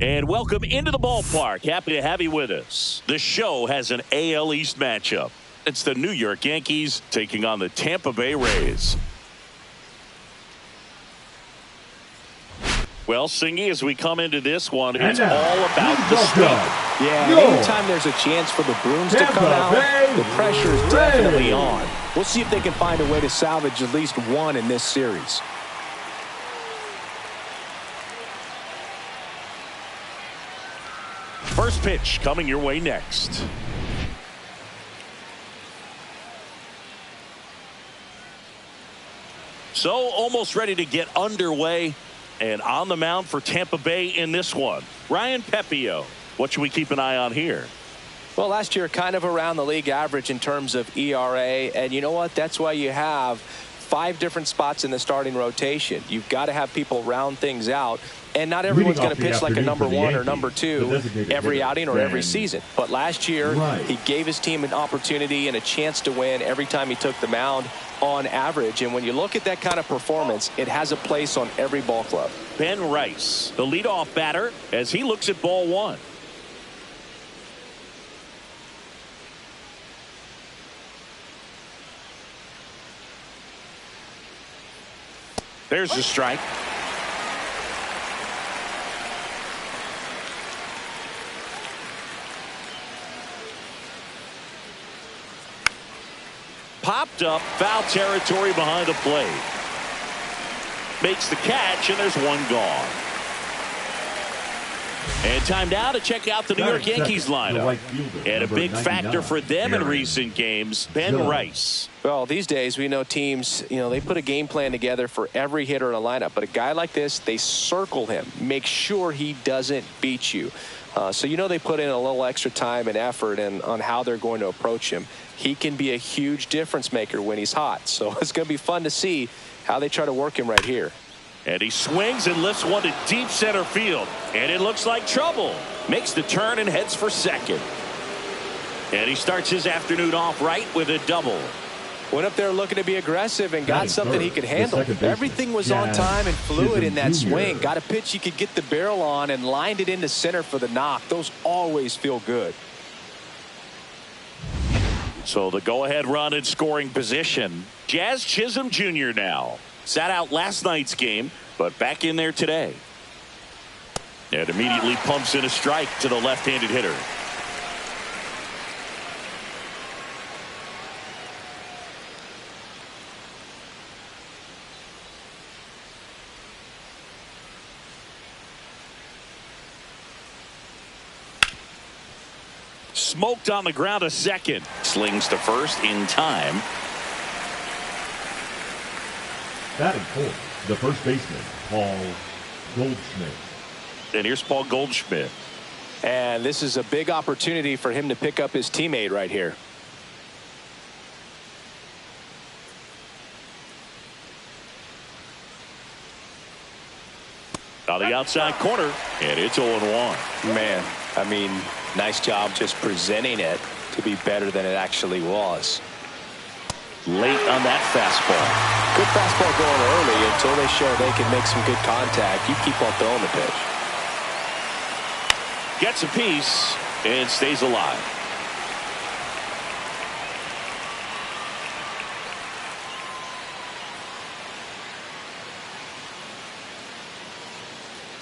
And welcome into the ballpark. Happy to have you with us. The show has an AL East matchup. It's the New York Yankees taking on the Tampa Bay Rays. Well, Singy, as we come into this one, it's all about the sweep. Yeah, anytime there's a chance for the Bruins to come out, the pressure is definitely on. We'll see if they can find a way to salvage at least one in this series. First pitch coming your way next. So almost ready to get underway and on the mound for Tampa Bay in this one. Ryan Pepio, what should we keep an eye on here? Well, last year kind of around the league average in terms of ERA, and you know what? That's why you have 5 different spots in the starting rotation. You've got to have people round things out, and not everyone's going to pitch like a number 1 or number 2 every outing or every season. But last year, he gave his team an opportunity and a chance to win every time he took the mound on average. And when you look at that kind of performance, it has a place on every ball club. Ben Rice, the leadoff batter, as he looks at ball 1. There's the strike. Popped up, foul territory behind the plate. Makes the catch, and there's one gone. And time now to check out the New York Yankees lineup. And a big factor for them in recent games, Ben Rice. Well, these days we know teams, they put a game plan together for every hitter in a lineup. But a guy like this, they circle him, make sure he doesn't beat you. So they put in a little extra time and effort on how they're going to approach him. He can be a huge difference maker when he's hot. So it's going to be fun to see how they try to work him right here. And he swings and lifts one to deep center field. And it looks like trouble. Makes the turn and heads for second. And he starts his afternoon off right with a double. Went up there looking to be aggressive and got something he could handle. Everything was on time and fluid in that swing. Got a pitch he could get the barrel on and lined it into center for the knock. Those always feel good. So the go-ahead run in scoring position. Jazz Chisholm Jr. now. Sat out last night's game, but back in there today. And immediately pumps in a strike to the left-handed hitter. Smoked on the ground a second. Slings to first in time. Batting fourth, the first baseman, Paul Goldschmidt. And here's Paul Goldschmidt. And this is a big opportunity for him to pick up his teammate right here. On the outside corner, and it's 0-1. Man, nice job just presenting it to be better than it actually was. Late on that fastball. Good fastball going early until they show they can make some good contact. You keep on throwing the pitch. Gets a piece and stays alive.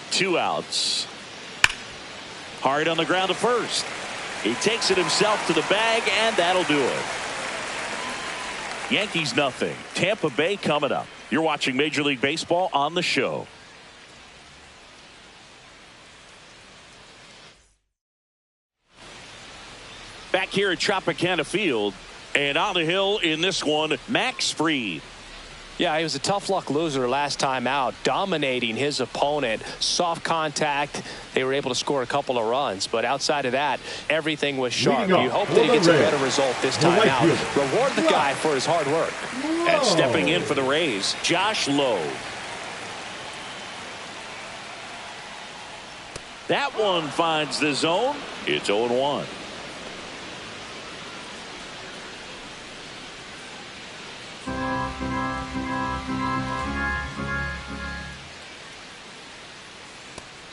Two outs. Hard on the ground to first. He takes it himself to the bag, and that'll do it. Yankees nothing. Tampa Bay coming up. You're watching Major League Baseball on the show. Back here at Tropicana Field, and on the hill in this one, Max Fried. Yeah, he was a tough luck loser last time out, dominating his opponent. Soft contact. They were able to score a couple of runs, but outside of that, everything was sharp. You hope that he gets a better result this time out. Reward the guy for his hard work. And stepping in for the Rays, Josh Lowe. That one finds the zone. It's 0-1.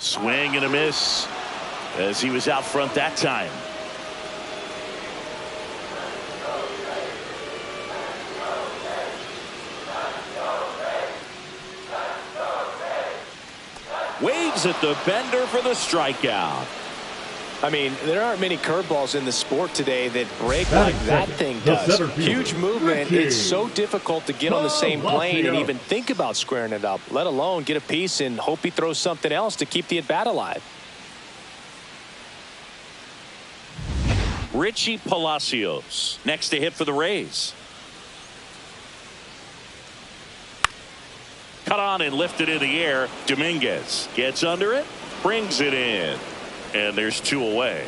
Swing and a miss as he was out front that time. Waves at the bender for the strikeout. I mean, there aren't many curveballs in the sport today that break like that thing does. Huge movement. It's so difficult to get on the same plane and even think about squaring it up, let alone get a piece and hope he throws something else to keep the at-bat alive. Richie Palacios next to hit for the Rays. Cut on and lifted in the air. Dominguez gets under it, brings it in, and there's 2 away.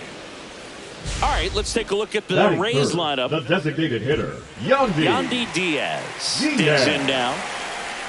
All right, let's take a look at the Rays lineup. The designated hitter, Yandy Diaz digs in now.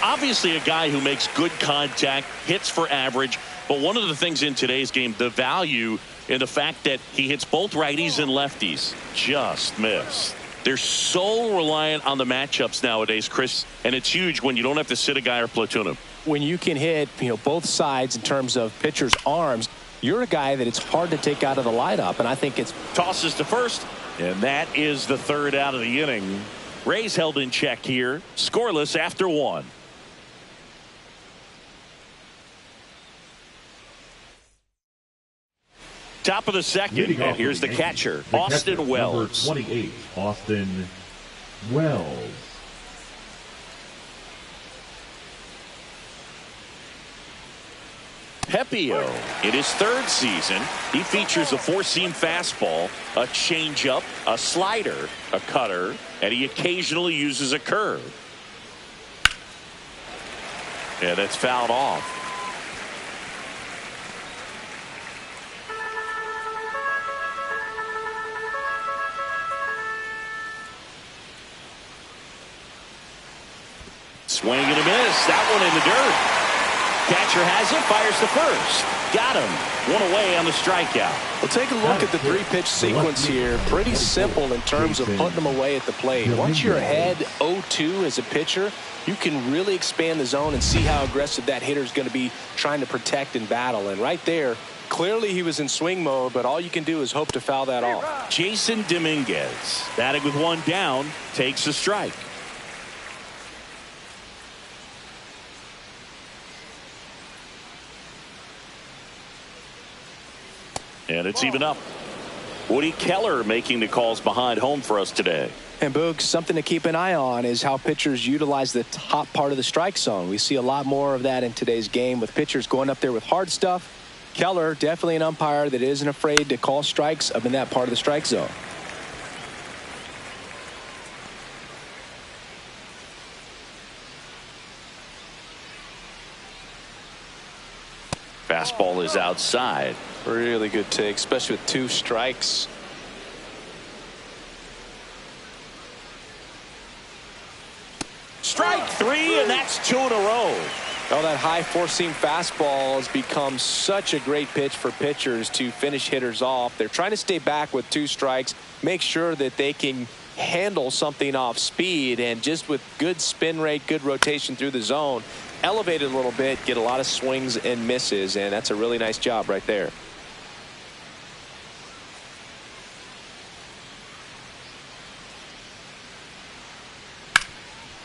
Obviously a guy who makes good contact, hits for average, but one of the things in today's game, the value in the fact that he hits both righties and lefties, just missed. They're so reliant on the matchups nowadays, Chris, and it's huge when you don't have to sit a guy or platoon him. When you can hit, both sides in terms of pitchers' arms, you're a guy that it's hard to take out of the lineup, and I think it's... Tosses to first, and that is the 3rd out of the inning. Rays held in check here, scoreless after 1. Top of the 2nd, and here's the catcher, Austin Wells. Number 28, Austin Wells. Pepio, in his 3rd season, he features a 4-seam fastball, a changeup, a slider, a cutter, and he occasionally uses a curve. And it's fouled off. Swing and a miss. That one in the dirt. Catcher has it, fires to first. Got him. 1 away on the strikeout. Well, take a look at the 3-pitch sequence here. Pretty simple in terms of putting them away at the plate. Once you're ahead 0-2 as a pitcher, you can really expand the zone and see how aggressive that hitter is going to be trying to protect and battle. And right there, clearly he was in swing mode, but all you can do is hope to foul that off. Jason Dominguez, batting with 1 down, takes a strike. And it's even up. Woody Keller making the calls behind home for us today. And Boog, something to keep an eye on is how pitchers utilize the top part of the strike zone. We see a lot more of that in today's game with pitchers going up there with hard stuff. Keller, definitely an umpire that isn't afraid to call strikes up in that part of the strike zone. Fastball is outside. Really good take, especially with 2 strikes. Strike 3, and that's 2 in a row. Oh, that high 4-seam fastball has become such a great pitch for pitchers to finish hitters off. They're trying to stay back with 2 strikes, make sure that they can handle something off speed, and just with good spin rate, good rotation through the zone, elevate it a little bit, get a lot of swings and misses, and that's a really nice job right there.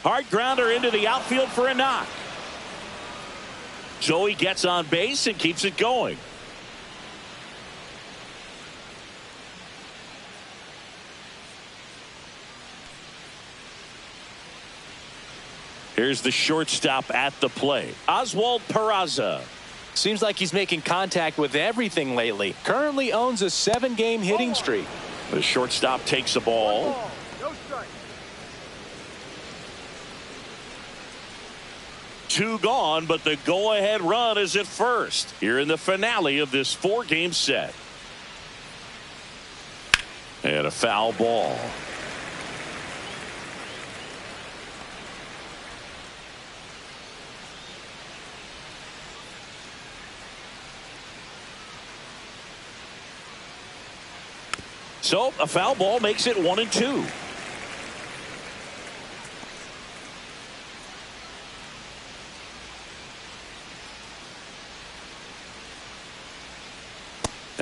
Hard grounder into the outfield for a knock. Joey gets on base and keeps it going. Here's the shortstop at the plate, Oswald Peraza. Seems like he's making contact with everything lately. Currently owns a 7-game hitting streak. The shortstop takes the ball. No strike. 2 gone, but the go-ahead run is at first here in the finale of this 4-game set. And a foul ball. So a foul ball makes it 1-2.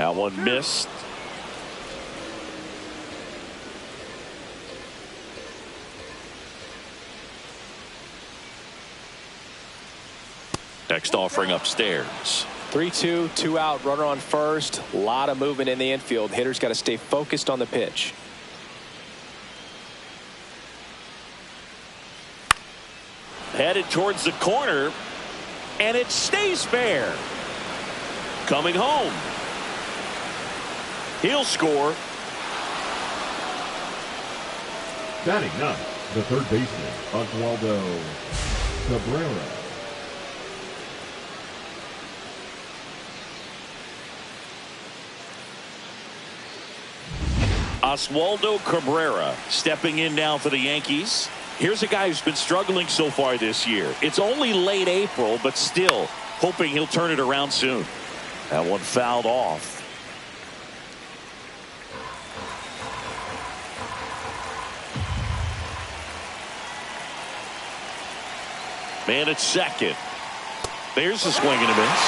That one missed. Next offering upstairs. 3-2, 2 out, runner on first. A lot of movement in the infield. Hitter's got to stay focused on the pitch. Headed towards the corner, and it stays fair. Coming home. He'll score. Batting up, the third baseman, Oswaldo Cabrera. Oswaldo Cabrera stepping in now for the Yankees. Here's a guy who's been struggling so far this year. It's only late April, but still hoping he'll turn it around soon. That one fouled off. Man at second. There's the swing and a miss.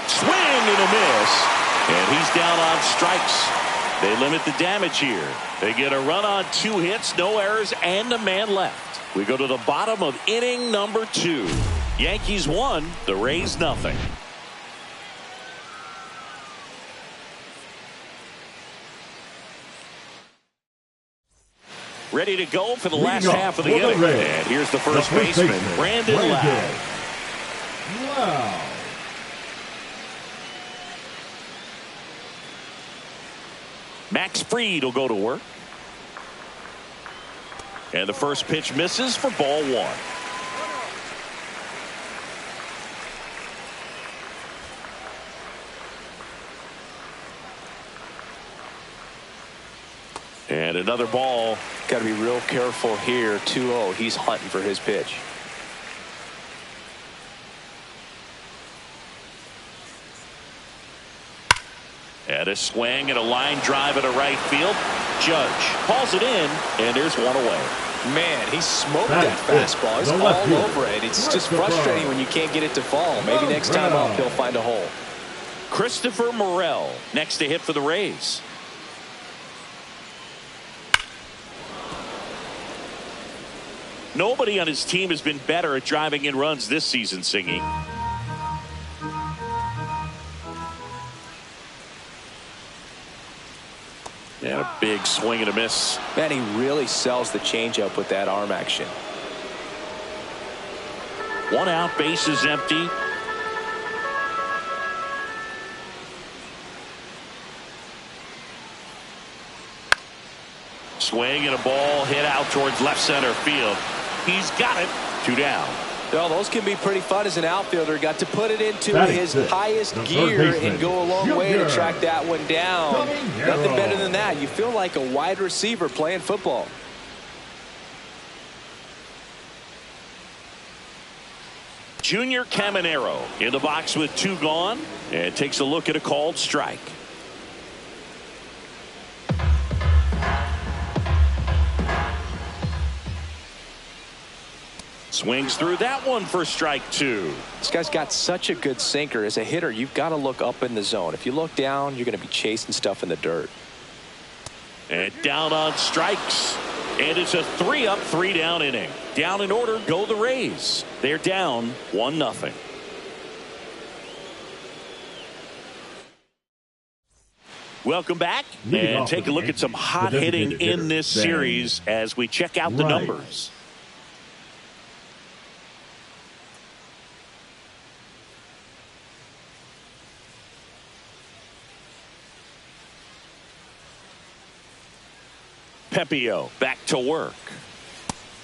Swing and a miss. And he's down on strikes. They limit the damage here. They get a run on 2 hits, no errors, and a man left. We go to the bottom of inning number 2. Yankees 1, the Rays nothing. Ready to go for the last half of the inning. And here's the first baseman, Brandon Lowe. Wow. Max Fried will go to work. And the first pitch misses for ball 1. And another ball. Got to be real careful here. 2-0. He's hunting for his pitch. And a swing and a line drive into right field. Judge hauls it in, and there's one away. Man, he smoked that fastball. He's all over it. It's just frustrating when you can't get it to fall. Maybe next time up he'll find a hole. Christopher Morel next to hit for the Rays. Nobody on his team has been better at driving in runs this season, Singy. And a big swing and a miss. Man, he really sells the changeup with that arm action. 1 out, base is empty. Swing and a ball hit out towards left center field. He's got it. 2 down. Well, those can be pretty fun as an outfielder. Got to put it into his highest gear and go a long way to track that one down. Nothing better than that. You feel like a wide receiver playing football. Junior Caminero in the box with 2 gone and takes a look at a called strike. Swings through that one for strike 2. This guy's got such a good sinker. As a hitter, you've got to look up in the zone. If you look down, you're going to be chasing stuff in the dirt. And down on strikes. And it's a 3-up, 3-down inning. Down in order go the Rays. They're down 1-0. Welcome back. And take a look at some hot hitting in this series as we check out the numbers. Pepio back to work.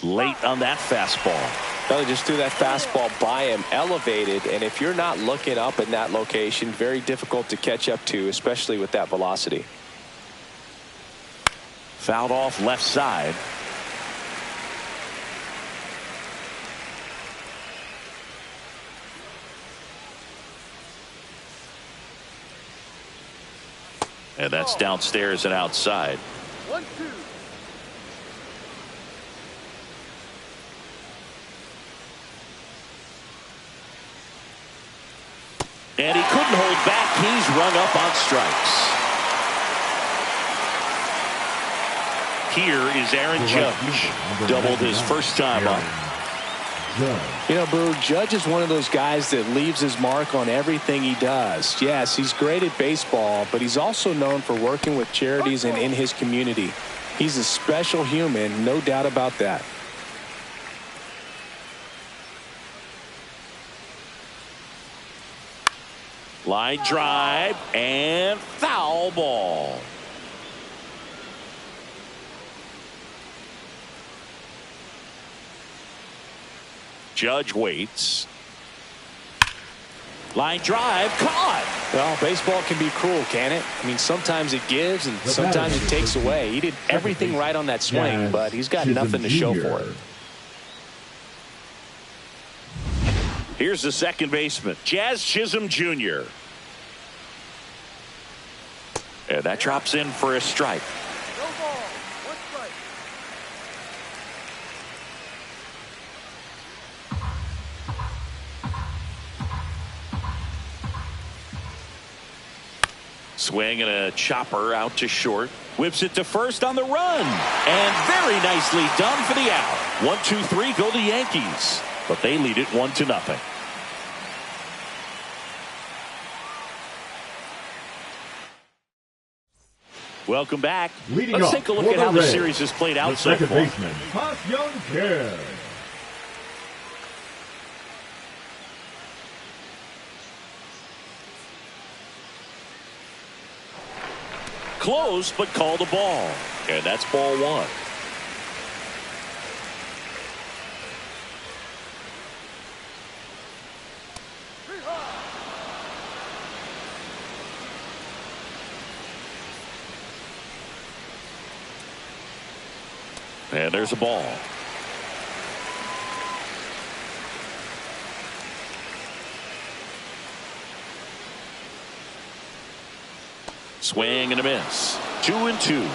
Late on that fastball. Well, they just threw that fastball by him, elevated, and if you're not looking up in that location, very difficult to catch up to, especially with that velocity. Fouled off left side. And that's downstairs and outside. 1-2. And he couldn't hold back. He's rung up on strikes. Here is Aaron Judge. Doubled his first time up. You know, Boo, Judge is one of those guys that leaves his mark on everything he does. Yes, he's great at baseball, but he's also known for working with charities and in his community. He's a special human, no doubt about that. Line drive and foul ball. Judge waits. Line drive caught. Well, baseball can be cruel, can it? I mean, sometimes it gives and sometimes it takes away. He did everything right on that swing, but he's got nothing to show for it. Here's the second baseman, Jazz Chisholm Jr. And that drops in for a strike. Swing and a chopper out to short. Whips it to first on the run. And very nicely done for the out. 1-2-3 go the Yankees. But they lead it 1-0. Welcome back. Let's take a look at how the series has played out so far. Baseman, Young Kid. Close, but called a ball. And that's ball one. And there's a ball. Swing and a miss. 2-2.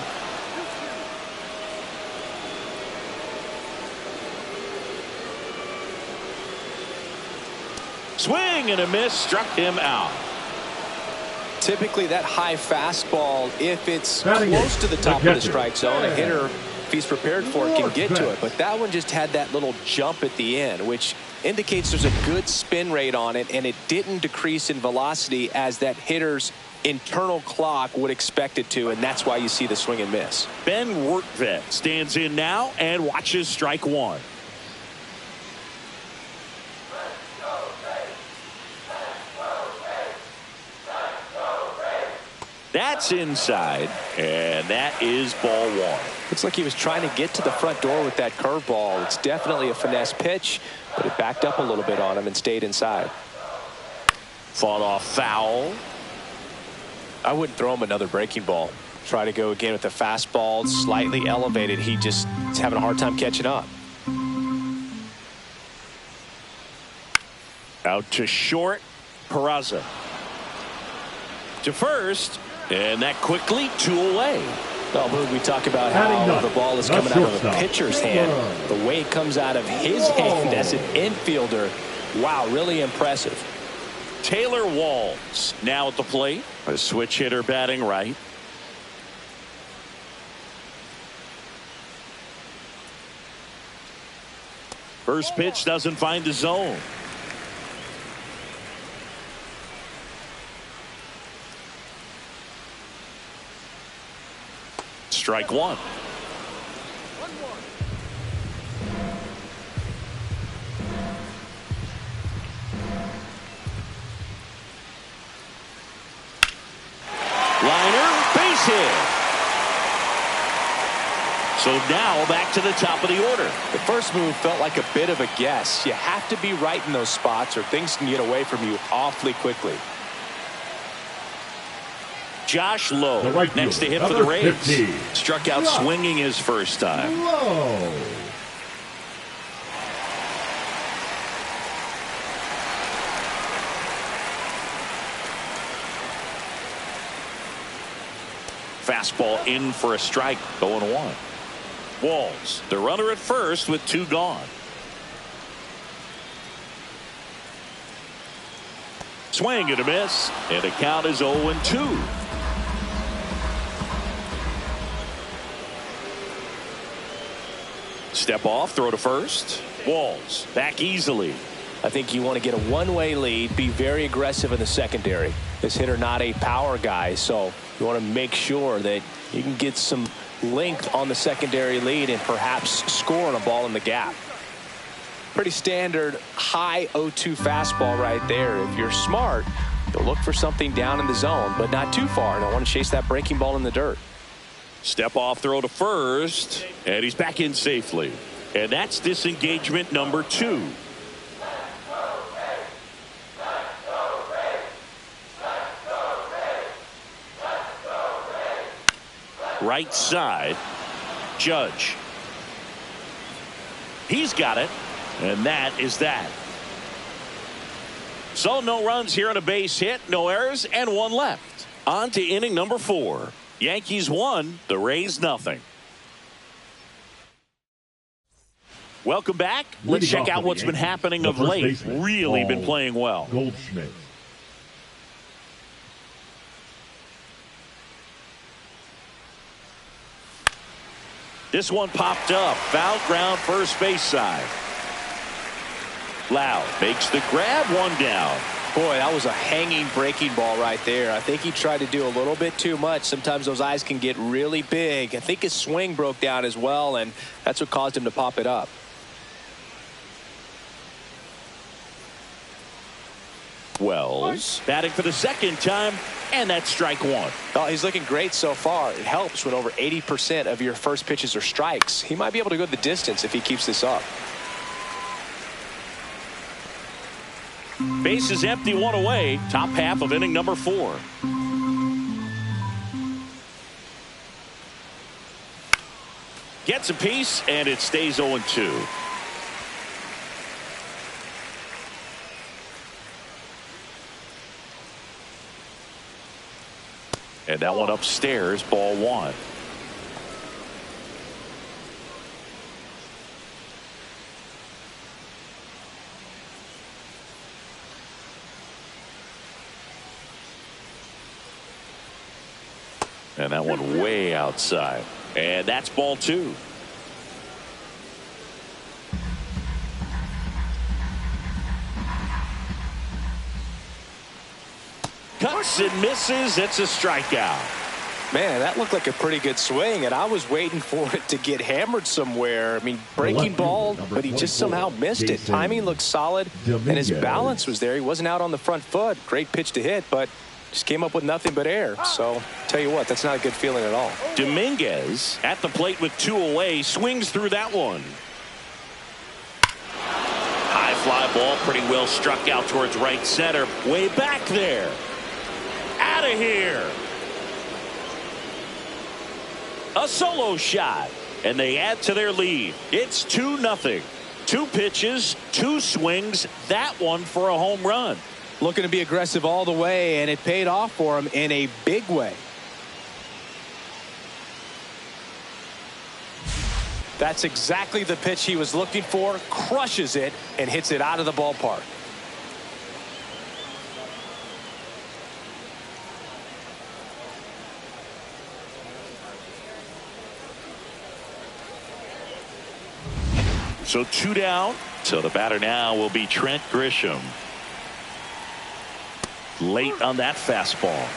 Swing and a miss. Struck him out. Typically that high fastball, if it's close to the top of the strike zone, a hitter, if he's prepared for it, can get to it. But that one just had that little jump at the end, which indicates there's a good spin rate on it, and it didn't decrease in velocity as that hitter's internal clock would expect it to, and that's why you see the swing and miss. Ben Workvet stands in now and watches strike one. That's inside, and that is ball one. Looks like he was trying to get to the front door with that curveball. It's definitely a finesse pitch, but it backed up a little bit on him and stayed inside. Fought off foul. I wouldn't throw him another breaking ball. Try to go again with the fastball, slightly elevated. He just is having a hard time catching up. Out to short, Peraza. To first, and that quickly, 2 away. Well, Boog, we talk about how the ball is coming out of a pitcher's hand. The way it comes out of his hand as an infielder, wow, really impressive. Taylor Walls now at the plate. A switch hitter batting right. First pitch doesn't find the zone. Strike one. Liner, base hit. So now back to the top of the order. The first move felt like a bit of a guess. You have to be right in those spots or things can get away from you awfully quickly. Josh Lowe, right next to hit for the Rays. 15. Struck out swinging his first time. Lowe. Fastball in for a strike, 0-1. Walls, the runner at first with 2 gone. Swing and a miss, and the count is 0-2. Step off, throw to first. Walls back easily. I think you want to get a one-way lead, be very aggressive in the secondary. This hitter not a power guy, so you want to make sure that you can get some length on the secondary lead and perhaps score on a ball in the gap. Pretty standard high 0-2 fastball right there. If you're smart, you'll look for something down in the zone, but not too far. Don't want to chase that breaking ball in the dirt. Step off, throw to first, and he's back in safely. And that's disengagement number 2. Right side, Judge. He's got it, and that is that. So no runs here on a base hit, no errors, and 1 left. On to inning number 4. Yankees 1, the Rays nothing. Welcome back. Let's check out what's been happening of late. Really been playing well. Goldschmidt. This one popped up. Foul ground, first base side. Loud makes the grab, 1 down. Boy, that was a hanging breaking ball right there. I think he tried to do a little bit too much. Sometimes those eyes can get really big. I think his swing broke down as well, and that's what caused him to pop it up. Wells batting for the second time, and that's strike 1. Oh, he's looking great so far. It helps when over 80% of your first pitches are strikes. He might be able to go the distance if he keeps this up. Base is empty, 1 away. Top half of inning number 4. Gets a piece, and it stays 0-2. And that one upstairs, ball 1. And that one way outside. And that's ball 2. Cuts and misses. It's a strikeout. Man, that looked like a pretty good swing, and I was waiting for it to get hammered somewhere. I mean, breaking ball, but he just somehow missed it. Timing looked solid, and his balance was there. He wasn't out on the front foot. Great pitch to hit, but just came up with nothing but air. So, tell you what, that's not a good feeling at all. Dominguez at the plate with 2 away, swings through that one. High fly ball, pretty well struck out towards right center. Way back there. Out of here. A solo shot, and they add to their lead. It's 2-0. 2 pitches, 2 swings, that one for a home run. Looking to be aggressive all the way, and it paid off for him in a big way. That's exactly the pitch he was looking for. Crushes it and hits it out of the ballpark. So 2 down. So the batter now will be Trent Grisham. Late on that fastball.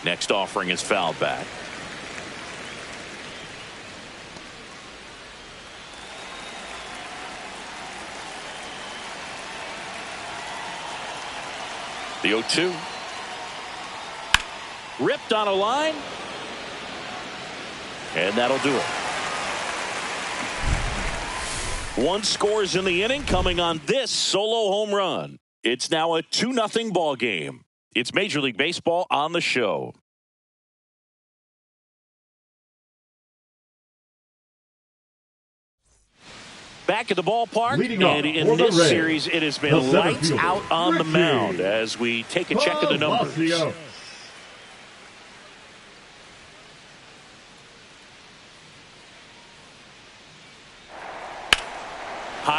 Next offering is fouled back. The 0-2. Ripped on a line. And that'll do it. 1 scores in the inning coming on this solo home run. It's now a 2-0 ball game. It's Major League Baseball on the show. Back at the ballpark, and in this series, it has been lights out on the mound as we take a check of the numbers.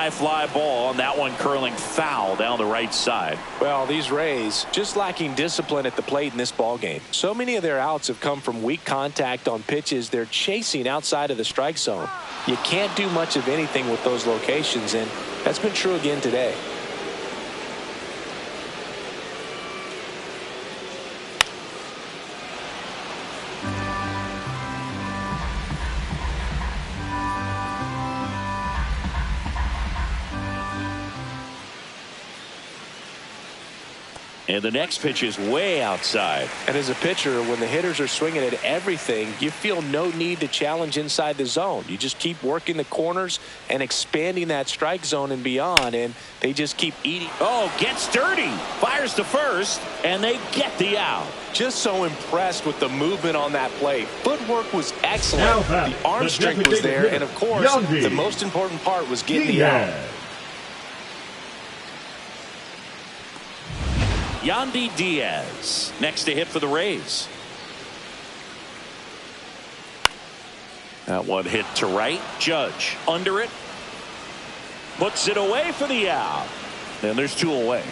high fly ball, and that one curling foul down the right side. Well, these Rays just lacking discipline at the plate in this ball game. So many of their outs have come from weak contact on pitches they're chasing outside of the strike zone. You can't do much of anything with those locations, and that's been true again today. And the next pitch is way outside. And as a pitcher, when the hitters are swinging at everything, you feel no need to challenge inside the zone. You just keep working the corners and expanding that strike zone and beyond, and they just keep eating. Oh, gets dirty. Fires to first, and they get the out. Just so impressed with the movement on that play. Footwork was excellent. The arm strength was there, and of course, the most important part was getting the out. Yandy Diaz next to hit for the Rays. That one hit to right. Judge under it. Puts it away for the out. And there's two away.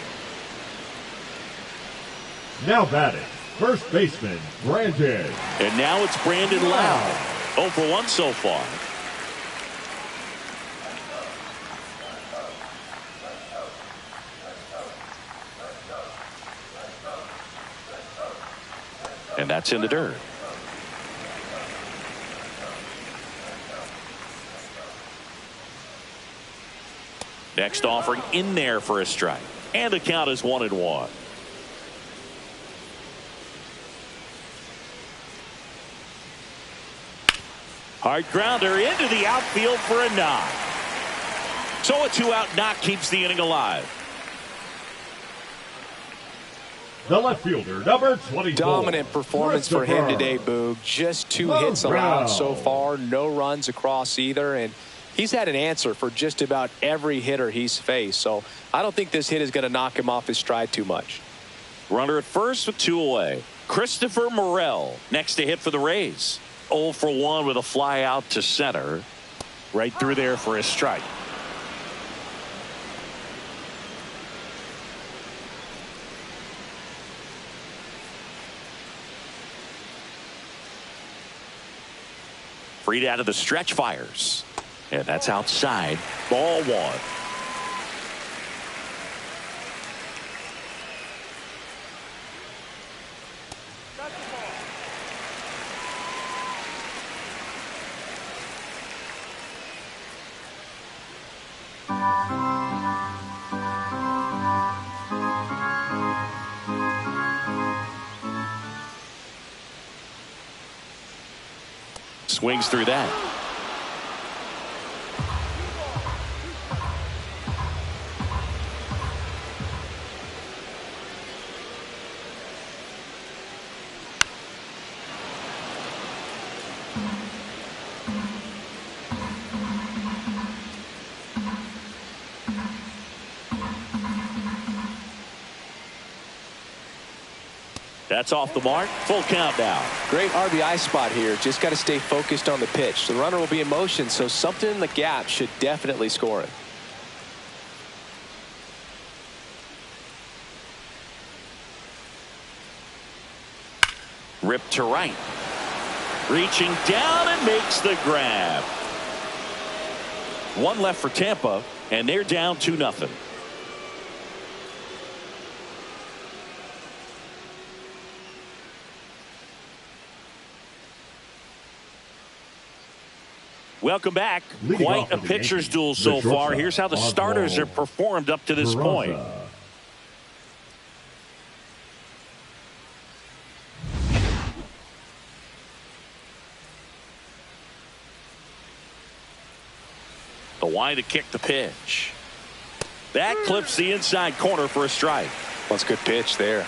Now batting, first baseman, Brandon. And now it's Brandon Lowe. 0 for 1 so far. And that's in the dirt. Next offering in there for a strike. And the count is 1-1. Hard grounder into the outfield for a knock. So a 2-out knock keeps the inning alive. The left fielder, number 24. Dominant performance for him today, Boog. Just 2 hits allowed so far. No runs across either. And he's had an answer for just about every hitter he's faced. So I don't think this hit is going to knock him off his stride too much. Runner at first with 2 away. Christopher Morel next to hit for the Rays. 0 for 1 with a fly out to center. Right through there for a strike. Freed out of the stretch, fires. And that's outside. Ball 1. Swings through that. That's off the mark. Full count now. Great RBI spot here. Just got to stay focused on the pitch. The runner will be in motion, so something in the gap should definitely score it. Ripped to right. Reaching down and makes the grab. 1 left for Tampa, and they're down 2-0. Welcome back. Quite a pitcher's duel so far. Here's how the starters have performed up to this point. The line to kick the pitch. That clips the inside corner for a strike. Well, it's a good pitch there.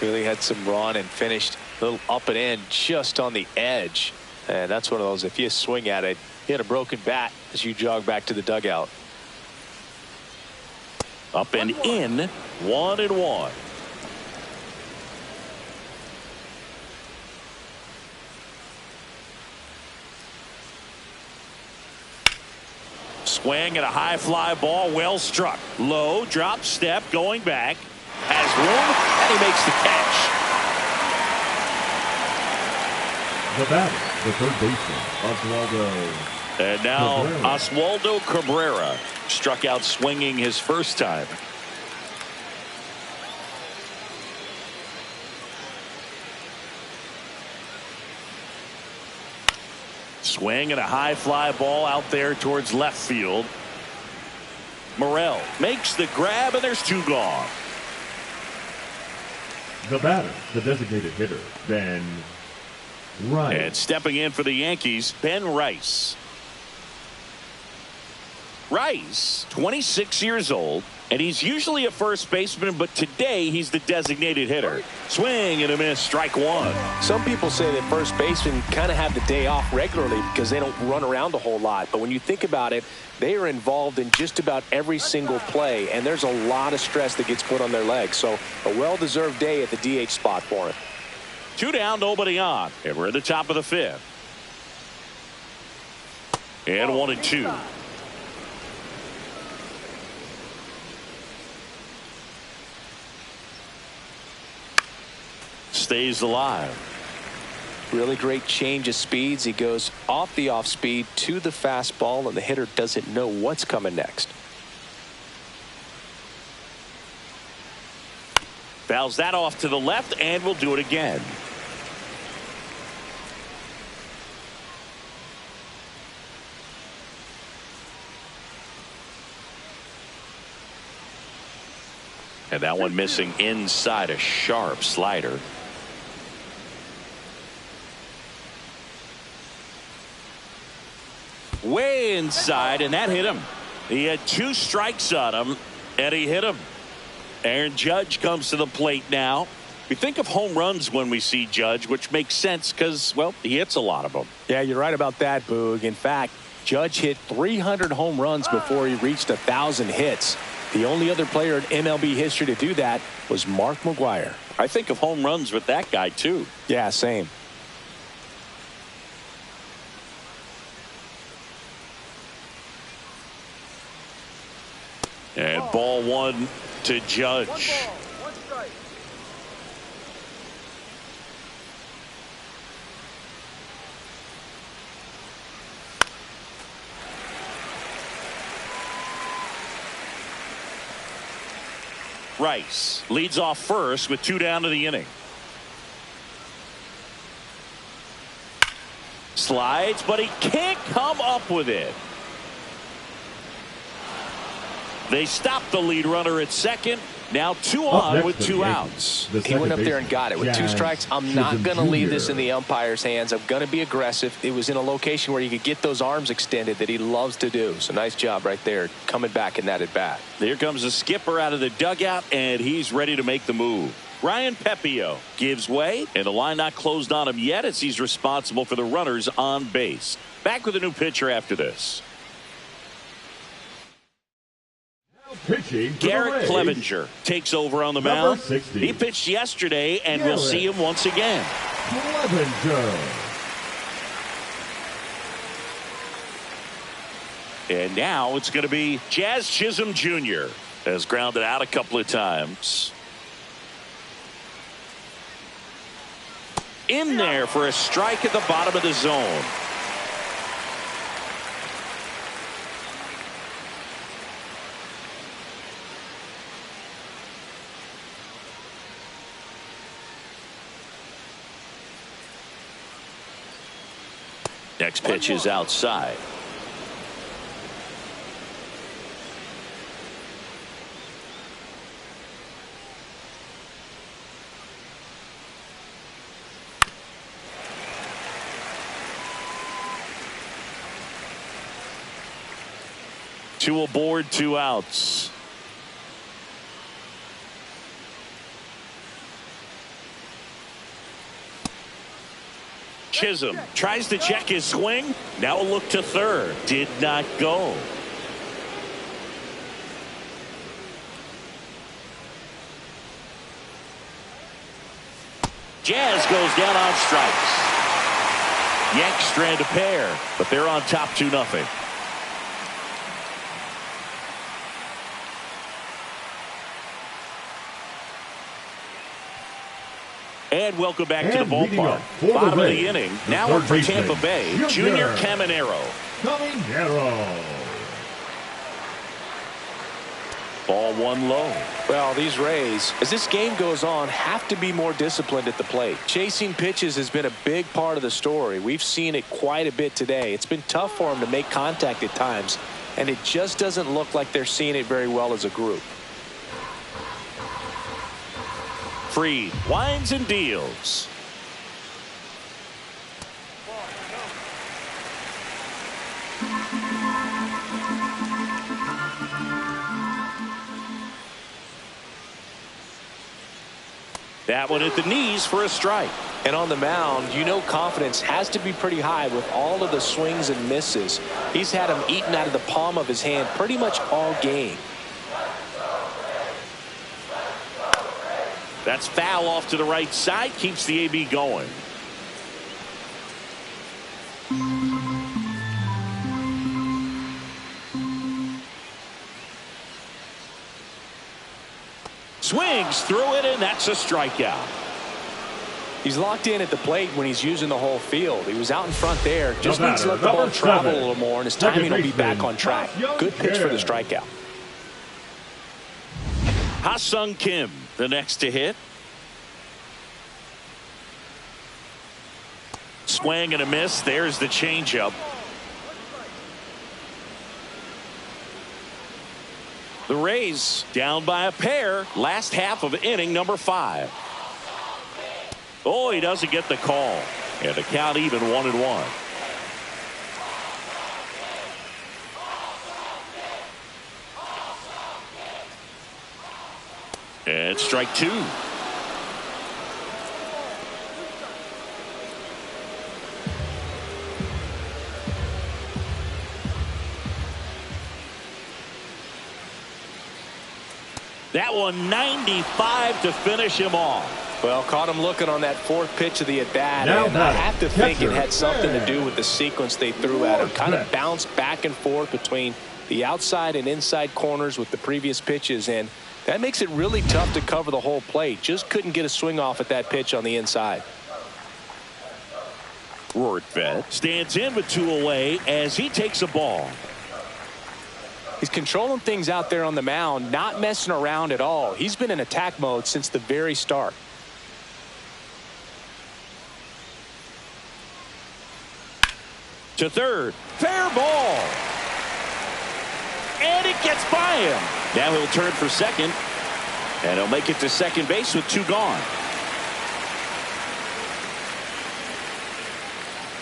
Really had some run and finished a little up and in just on the edge. And that's one of those, if you swing at it, you had a broken bat as you jog back to the dugout. Up and in, 1-1. Swing and a high fly ball, well struck. Low, drop step, going back. Has room, and he makes the catch. The batter, the third baseman, Oswaldo. And now Cabrera. Oswaldo Cabrera struck out swinging his first time. Swing and a high fly ball out there towards left field. Morel makes the grab, and there's two gone. The batter, the designated hitter, Ben Rice. And stepping in for the Yankees, Ben Rice. Rice, 26 years old, and he's usually a first baseman, but today he's the designated hitter. Swing and a miss, strike one. Some people say that first basemen kind of have the day off regularly because they don't run around a whole lot. But when you think about it, they are involved in just about every single play, and there's a lot of stress that gets put on their legs. So a well-deserved day at the DH spot for him. 2 down, nobody on, and we're at the top of the 5th. And 1-2. Stays alive. Really great change of speeds. He goes off the off speed to the fastball, and the hitter doesn't know what's coming next. Fouls that off to the left, and we'll do it again. And that one missing inside, a sharp slider. Way inside, and that hit him. He had 2 strikes on him, and he hit him. Aaron Judge comes to the plate now. We think of home runs when we see Judge, which makes sense because, well, he hits a lot of them. Yeah, you're right about that, Boog. In fact, Judge hit 300 home runs before he reached 1,000 hits. The only other player in MLB history to do that was Mark McGwire. I think of home runs with that guy, too. Yeah, same. And ball 1 to Judge. Rice leads off first with 2 down to the inning. Slides, but he can't come up with it. They stop the lead runner at second. Now 2 on with 2 outs. He went up there and got it with 2 strikes. I'm not going to leave this in the umpire's hands. I'm going to be aggressive. It was in a location where you could get those arms extended that he loves to do. So nice job right there coming back in that at bat. Here comes the skipper out of the dugout, and he's ready to make the move. Ryan Pepio gives way, and the line not closed on him yet as he's responsible for the runners on base. Back with a new pitcher after this. Pitching Garrett Clevenger takes over on the mound. 60. He pitched yesterday, and we'll see him once again. Clevenger. And now it's going to be Jazz Chisholm Jr. has grounded out a couple of times. In there for a strike at the bottom of the zone. Next pitch is outside. Two aboard, 2 outs. Chisholm tries to check his swing. Now a look to third. Did not go. Jazz goes down on strikes. Yanks strand a pair, but they're on top 2-0. And welcome back to the ballpark. For the Bottom of Rays, the inning. the Now third up for baseman, Tampa Bay, Junior Caminero. Ball one low. Well, these Rays, as this game goes on, have to be more disciplined at the plate. Chasing pitches has been a big part of the story. We've seen it quite a bit today. It's been tough for them to make contact at times, and it just doesn't look like they're seeing it very well as a group. Freed winds and deals. That one at the knees for a strike. And on the mound, you know confidence has to be pretty high with all of the swings and misses. He's had them eaten out of the palm of his hand pretty much all game. That's foul off to the right side. Keeps the AB going. Swings through it, and that's a strikeout. He's locked in at the plate when he's using the whole field. He was out in front there. Just needs to let the ball travel a little more, and his timing will be back on track. Good pitch for the strikeout. Ha-Sung Kim, the next to hit. Swing and a miss. There's the changeup. The Rays down by a pair. Last half of inning number 5. Oh, he doesn't get the call. And the count even 1-1. And strike 2. That one 95 to finish him off. Well, caught him looking on that fourth pitch of the at-bat, and I have to think it had something to do with the sequence they threw at him. Kind of bounced back and forth between the outside and inside corners with the previous pitches, and that makes it really tough to cover the whole plate. Just couldn't get a swing off at that pitch on the inside. Rortvedt stands in with 2 away as he takes a ball. He's controlling things out there on the mound, not messing around at all. He's been in attack mode since the very start. To third. Fair ball. And it gets by him. Now he'll turn for second. And he'll make it to second base with 2 gone.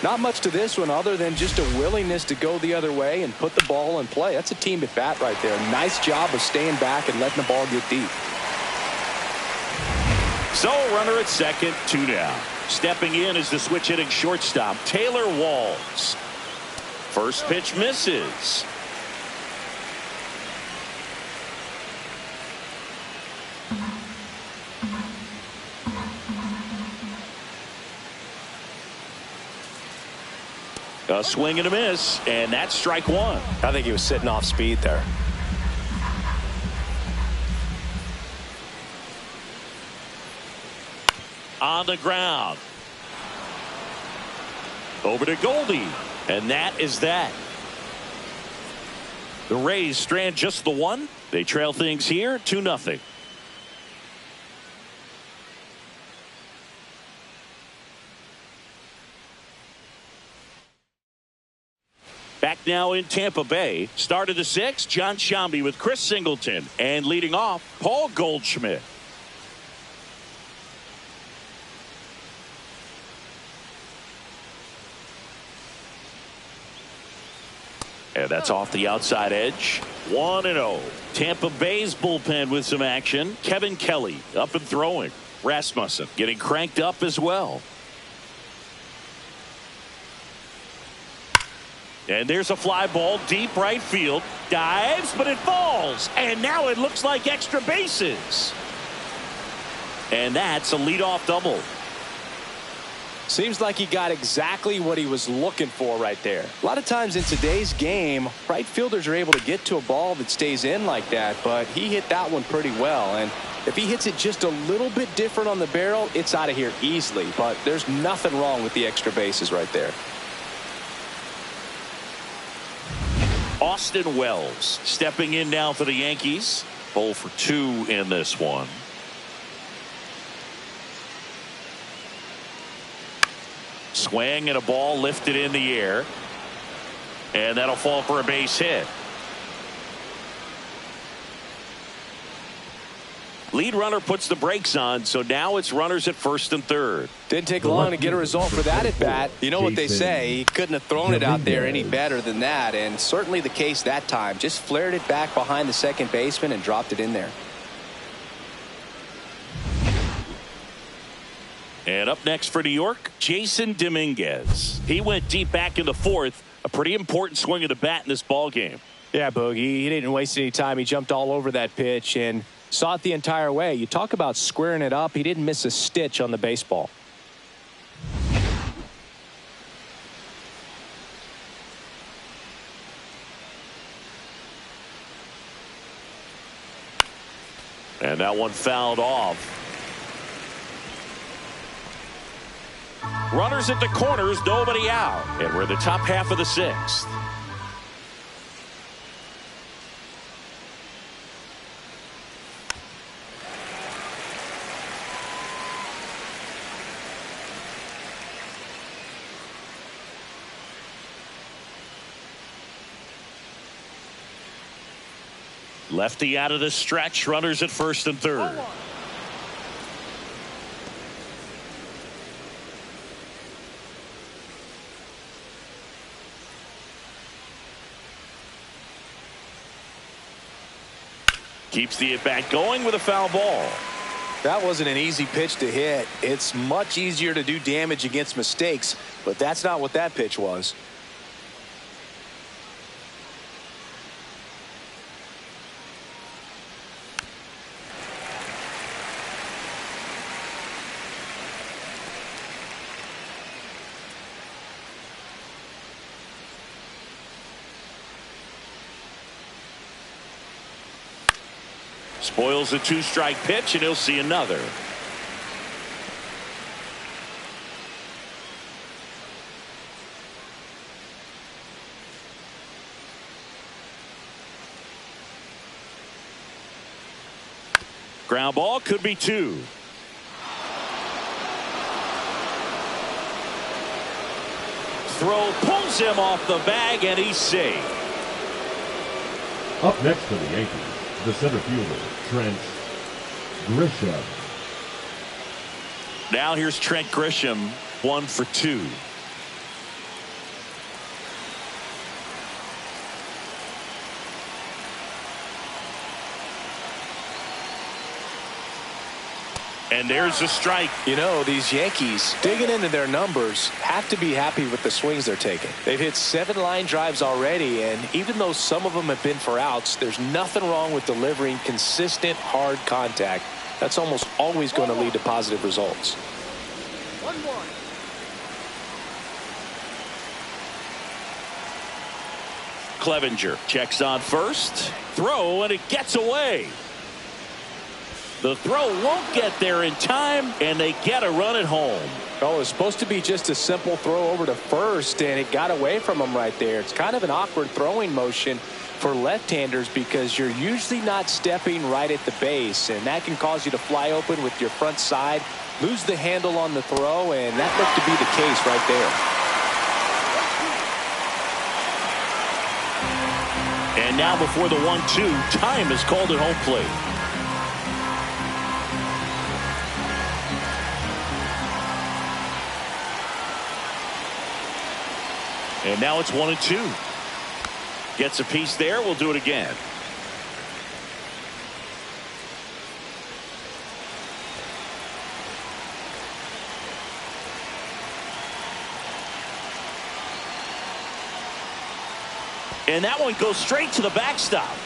Not much to this one other than just a willingness to go the other way and put the ball in play. That's a team at bat right there. Nice job of staying back and letting the ball get deep. So runner at second, 2 down. Stepping in is the switch hitting shortstop, Taylor Walls. First pitch misses. A swing and a miss, and that's strike 1. I think he was sitting off speed there. On the ground. Over to Goldie, and that is that. The Rays strand just the 1. They trail things here 2-0. Back now in Tampa Bay. Start of the 6th, John Sciambi with Chris Singleton. And leading off, Paul Goldschmidt. And that's off the outside edge. 1-0. Tampa Bay's bullpen with some action. Kevin Kelly up and throwing. Rasmussen getting cranked up as well. And there's a fly ball deep right field. Dives, but it falls. And now it looks like extra bases. And that's a leadoff double. Seems like he got exactly what he was looking for right there. A lot of times in today's game, right fielders are able to get to a ball that stays in like that, but he hit that one pretty well. And If he hits it just a little bit different on the barrel, it's out of here easily. But there's nothing wrong with the extra bases right there. Austin Wells stepping in now for the Yankees. 0 for 2 in this one. Swing and a ball lifted in the air. And that'll fall for a base hit. Lead runner puts the brakes on, so now it's runners at first and third. Didn't take long to get a result for that at bat. You know what they say, he couldn't have thrown it out there any better than that, and certainly the case that time. Just flared it back behind the second baseman and dropped it in there. And up next for New York, Jason Dominguez. He went deep back in the fourth. A pretty important swing of the bat in this ball game. Yeah, Boogie, he didn't waste any time. He jumped all over that pitch and saw it the entire way. You talk about squaring it up. He didn't miss a stitch on the baseball. And that one fouled off. Runners at the corners, nobody out. And we're in the top half of the sixth. Lefty out of the stretch, runners at first and third. Keeps the at-bat going with a foul ball. That wasn't an easy pitch to hit. It's much easier to do damage against mistakes, but that's not what that pitch was. Spoils a two-strike pitch, and he'll see another. Ground ball, could be two. Throw pulls him off the bag, and he's safe. Up next for the Yankees, the center fielder, Trent Grisham. Now here's Trent Grisham, 1 for 2. And there's a strike. You know, these Yankees, digging into their numbers, have to be happy with the swings they're taking. They've hit 7 line drives already, and even though some of them have been for outs, there's nothing wrong with delivering consistent, hard contact. That's almost always going to lead to positive results. 1-1. Clevenger checks on first. Throw, and it gets away. The throw won't get there in time, and they get a run at home. Oh, it's supposed to be just a simple throw over to first, and it got away from him right there. It's kind of an awkward throwing motion for left-handers because you're usually not stepping right at the base, and that can cause you to fly open with your front side, lose the handle on the throw, and that looked to be the case right there. And now before the 1-2, time is called at home plate. And now it's 1-2. Gets a piece there. We'll do it again. And that one goes straight to the backstop.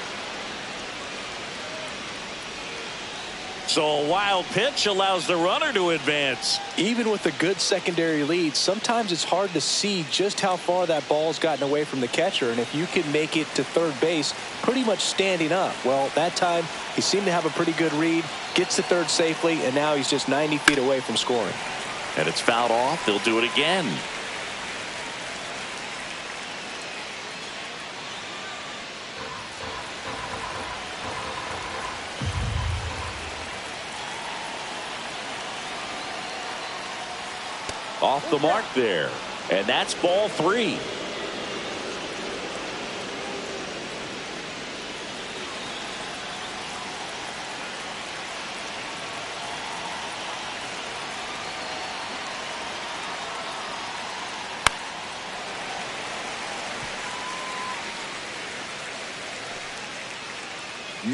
So a wild pitch allows the runner to advance. Even with a good secondary lead, sometimes it's hard to see just how far that ball's gotten away from the catcher. And if you can make it to third base pretty much standing up, well, that time he seemed to have a pretty good read, gets to third safely, and now he's just 90 feet away from scoring. And it's fouled off. They'll do it again. Off the mark there. And that's ball 3.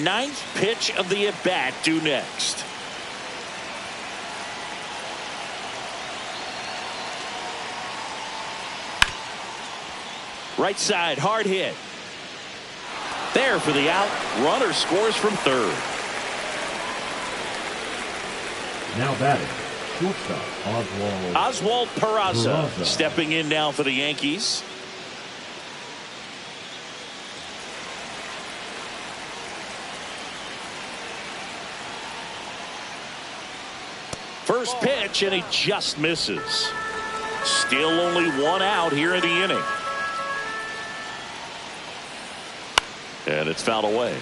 Ninth pitch of the at-bat due next. Right side, hard hit. There for the out. Runner scores from third. Now batting, shortstop Oswald Peraza stepping in now for the Yankees. First pitch, and he just misses. Still only one out here in the inning. And it's fouled away.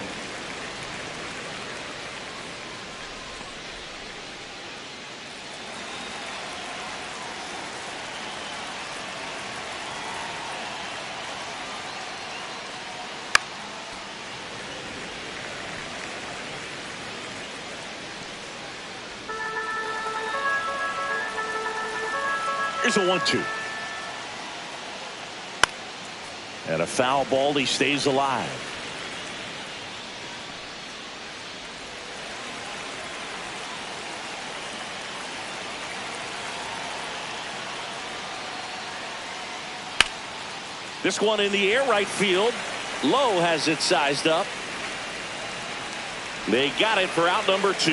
Here's a 1-2. And a foul ball. He stays alive. This one in the air, right field. Low has it sized up. They got it for out number 2.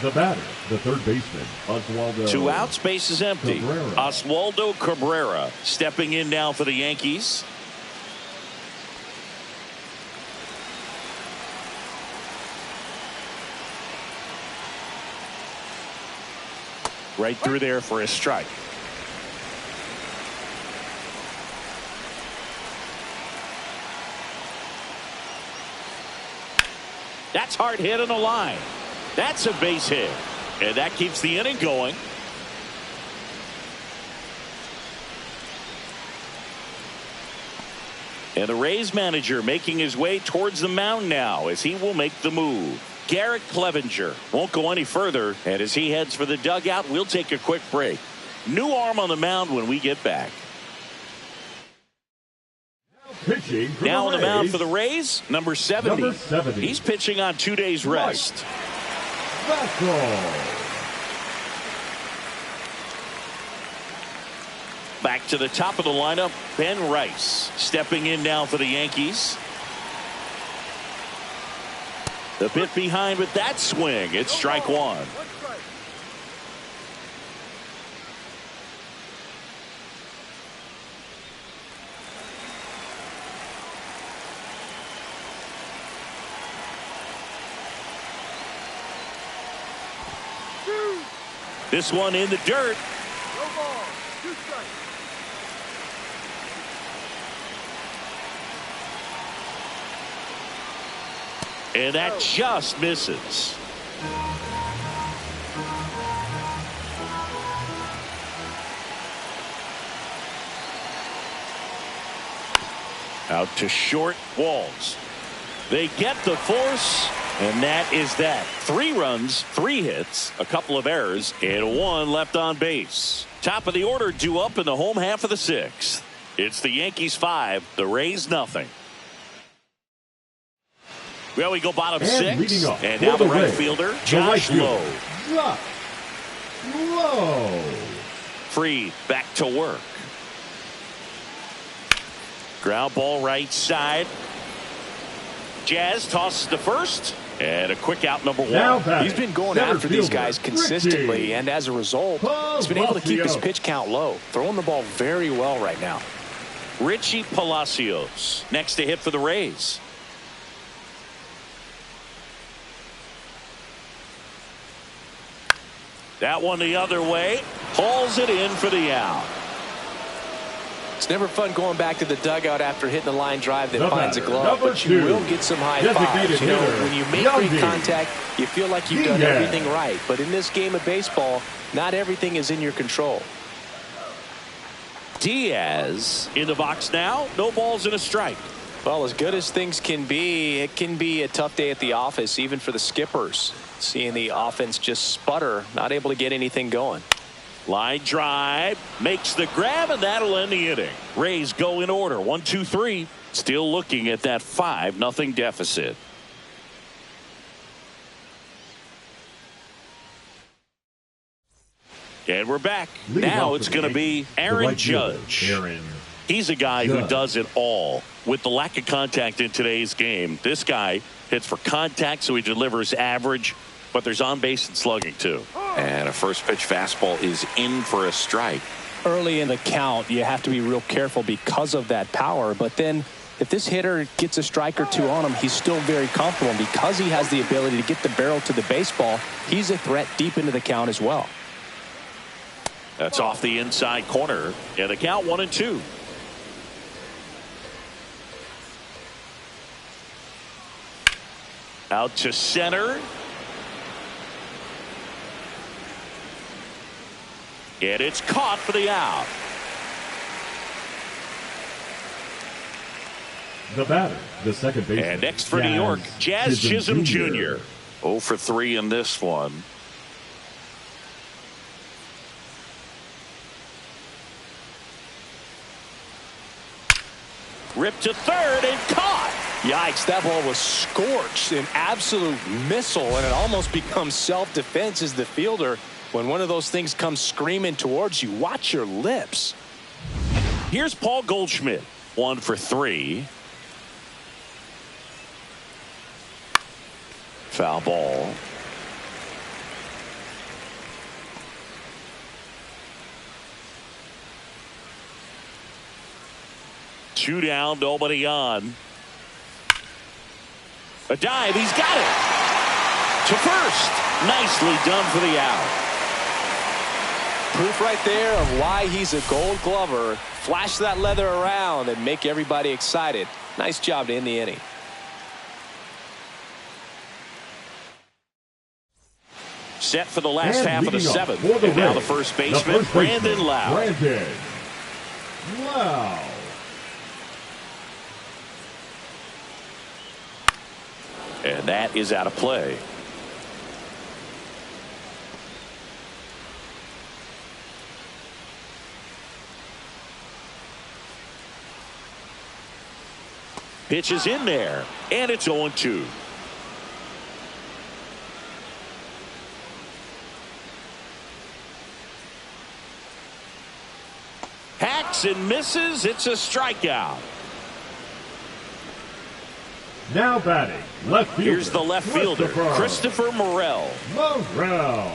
The batter, the third baseman, Oswaldo. 2 outs, base is empty. Cabrera. Oswaldo Cabrera stepping in now for the Yankees. Right through there for a strike. That's hard hit in the line. That's a base hit. And that keeps the inning going. And the Rays manager making his way towards the mound now as he will make the move. Garrett Clevenger won't go any further. And as he heads for the dugout, we'll take a quick break. New arm on the mound when we get back. Pitching for Now the on the mound Rays, for the Rays, number 70. Number 70. He's pitching on 2 days rest. Vassell. Back to the top of the lineup, Ben Rice stepping in now for the Yankees. The bit behind with that swing. It's strike 1. This one in the dirt. And that just misses. Out to short, Walls. They get the force, and that is that. 3 runs, 3 hits, a couple of errors, and 1 left on base. Top of the order due up in the home half of the 6th. It's the Yankees 5, the Rays nothing. Well, we go bottom And 6, leading up and for now the the right Rays, fielder, the right Josh fielder, Lowe. Josh Lowe. Free, back to work. Ground ball right side. Jazz tosses to first. And a quick out, number Now one. batting, He's been going center after these fielder, guys consistently, Ricky. and as a result, he's been able to keep his pitch count low, throwing the ball very well right now. Richie Palacios next to hit for the Rays. That one the other way. Hauls it in for the out. It's never fun going back to the dugout after hitting a line drive that The finds a batter, glove, number but you two, will get some high designated fives. You know, hitter, when you make Young great Yankees. contact, you feel like you've done Yeah. everything right. But in this game of baseball, not everything is in your control. Diaz in the box now. No balls and a strike. Well, as good as things can be, it can be a tough day at the office, even for the skippers. Seeing the offense just sputter, not able to get anything going. Line drive, makes the grab, and that'll end the inning. Rays go in order. 1, 2, 3. Still looking at that 5-0 deficit. And we're back. Leading Now off it's for going to the be Yankees, the Aaron right fielder, Judge. Aaron He's a guy who Judge. does it all. With the lack of contact in today's game, this guy hits for contact, so he delivers average, but there's on base and slugging too. And a first pitch fastball is in for a strike. Early in the count, you have to be real careful because of that power. But then if this hitter gets a strike or two on him, he's still very comfortable. And because he has the ability to get the barrel to the baseball, he's a threat deep into the count as well. That's off the inside corner. And the count 1-2. Out to center. And it's caught for the out. The batter, the second baseman. And next for New York, Jazz Chisholm Jr. 0 for 3 in this one. Ripped to third and caught. Yikes, that ball was scorched, an absolute missile, and it almost becomes self-defense as the fielder. When one of those things comes screaming towards you, watch your lips. Here's Paul Goldschmidt. 1 for 3. Foul ball. Two down, nobody on. A dive, he's got it. To first. Nicely done for the out. Proof right there of why he's a Gold Glover. Flash that leather around and make everybody excited. Nice job to end the inning. Set for the last And half of the leading off seventh. for the And now Rays, the first the baseman, first baseman, Brandon Lau. Brandon Lau. And that is out of play. Pitch is in there, and it's 0-2. Hacks and misses. It's a strikeout. Now batting, left fielder. Here's the left fielder, Christopher Morel. Morel.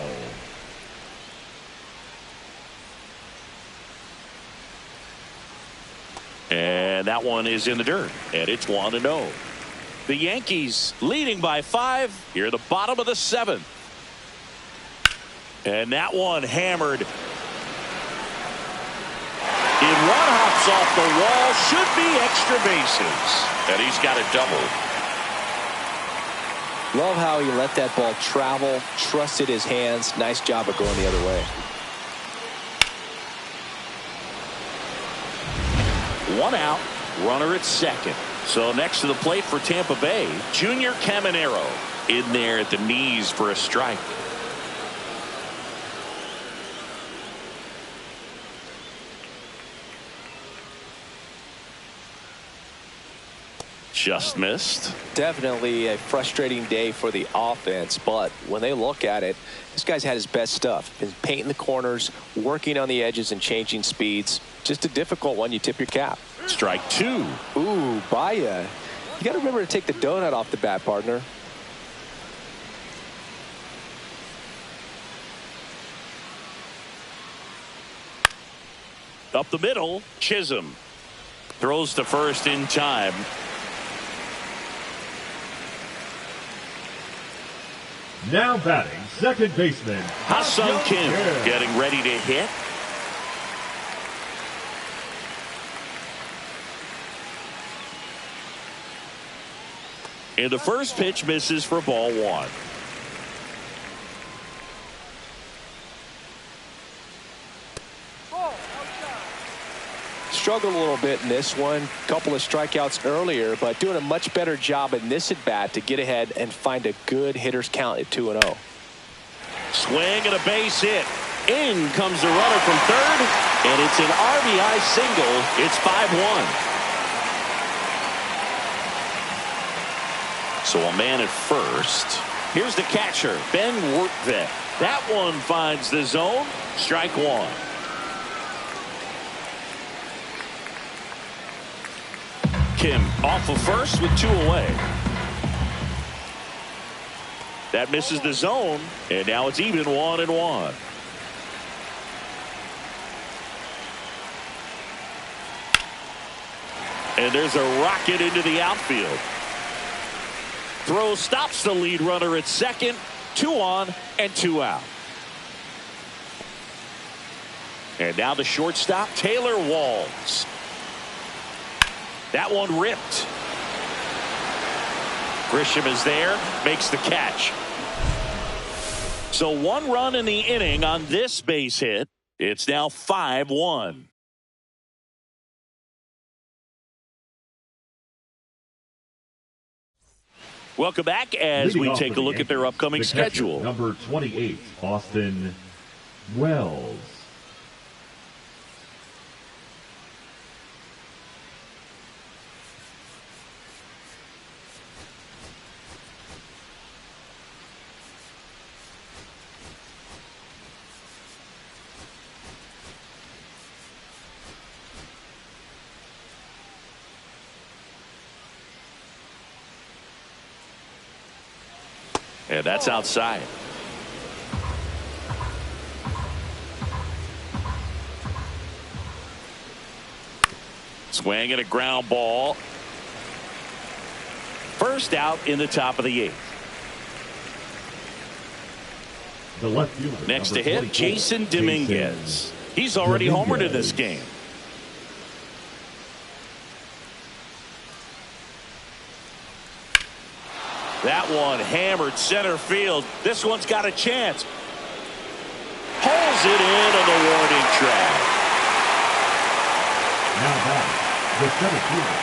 And that one is in the dirt, and it's 1-0. The Yankees leading by 5 here at the bottom of the 7th. And that one hammered. It one hops off the wall, should be extra bases. And he's got a double. Love how he let that ball travel, trusted his hands. Nice job of going the other way. One out, runner at second. So next to the plate for Tampa Bay, Junior Caminero in there at the knees for a strike. Just missed. Definitely a frustrating day for the offense, but when they look at it, this guy's had his best stuff. Been painting the corners, working on the edges and changing speeds. Just a difficult one. You tip your cap. Strike 2. Ooh, Baya You got to remember to take the donut off the bat, partner. Up the middle, Chisholm throws to first in time. Now batting, second baseman Ha-Sung Kim getting ready to hit. And the first pitch misses for ball one. Struggled a little bit in this one. Couple of strikeouts earlier, but doing a much better job in this at bat to get ahead and find a good hitter's count at 2-0. Swing and a base hit. In comes the runner from third, and it's an RBI single. It's 5-1. So a man at first. Here's the catcher, Ben Wertvik. That one finds the zone. Strike one. Kim off of first with two away. That misses the zone, and now it's even 1-1. And there's a rocket into the outfield. Throw stops the lead runner at second. 2 on and 2 out. And now the shortstop, Taylor Walls. That one ripped. Grisham is there, makes the catch. So 1 run in the inning on this base hit. It's now 5-1. Welcome back as we take a look at their upcoming schedule. Number 28, Austin Wells. And that's outside. Swing and a ground ball. First out in the top of the 8th. The left fielder, next to hit, Jason Dominguez. He's already homered in this game. That one hammered center field. This one's got a chance. Pulls it in on the warning track. Now back, the center fielder,